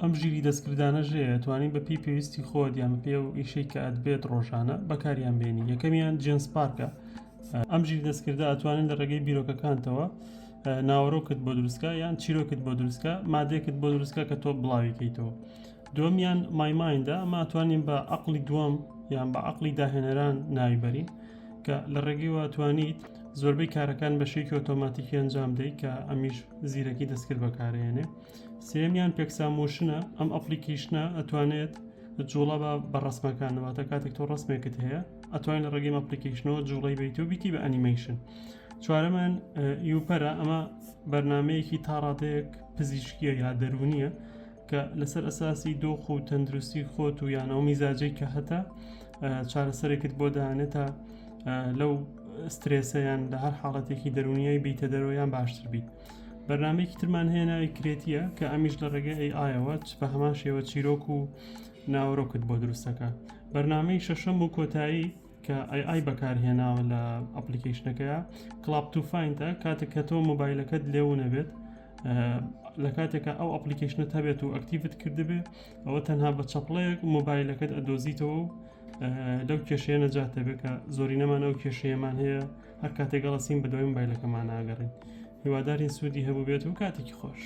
ئەم ژیری دەستکردانەش توانین بە پێی پێویستی خۆت یان بە پێ و ئیشەی کە ئەدبێت ڕۆژانە بەکاریان بێنی. یەکەمیان جنس پارکە. ئەم ژیری دەستکردا ئەتوانین لە ڕێگەی بیرۆکەکانتەوە ناوەڕۆکت بۆ دروستکە یان چیرۆکت بۆ دروستکە مادێکت بۆ دروستکە کە تۆ بڵاویکەیتەوە. دووەمیان مایمایندا ئەمە ئەتوانین بە عەقڵی دووەم یان بە عەقڵی داهێنەران ناوی بەرین کە لە ڕێگەیەوە ئەتوانیت زۆربەی کارەکان بە شێوەیەکی ئۆتۆماتیکی ئەنجام دەیت کە ئەمیش زیرەکی دەستکرد بەکارهێنێ. سێمیان پێکسامۆشنە. ئەم ئەپلیکیشنە ئەتوانێت جوڵە بە ڕسمەکانەوەتە کاتێک تۆ ڕسمێکت هەیە ئەتوانین لە ڕێگەی ئەپلیکیشنەوە جوڵەی بیت و بیتی بە ئەنیمیشن. چوارەمان یوپەرە. ئەمە بەرنامەیەکی تا ڕادەیەک پزیشکیە یا دەرونیە کە لەسەر ئەساسی دۆخ و تەندروستی خۆت و یانەوە میزاجەی کە هەتا چارەسەرێکت بۆ داهێنێتە لەو سترێسەیان لە هەر حاڵەتێکی دەرونیای بیتە دەرەوەیان باشتر بیت. بەرنامەیەکی ترمان هەیە ناوی کرێتیە کە ئەمیش لە ڕێگەی ئایەوە بە هەمان شێوە چیرۆک و ناوەڕۆکت بۆ دروستەکە. بەرنامەی شەشەم و کۆتایی کە ئای بەکارهێناوە لە ئەپلیکیشنەکەیە کلاب تو فاینتە. کاتێک کە تۆ مۆبایلەکەت لێو نەبێت لە کاتێکە ئەو ئەپلیکیشنت هەبێت و ئەکتیڤت کردبێ ئەوە تەنها بە چەپڵەیەک مۆبایلەکەت ئەدۆزیتەوە و لەو کێشەیە نەجاتە بێت کە زۆری نەمان ئەو کێشەیەمان هەیە هەر کاتێک گەڵەسین بە دوای مۆبایلەکەمان ناگەڕین. هیوادارین سوودی هەبوو بێت و کاتێکی خۆش.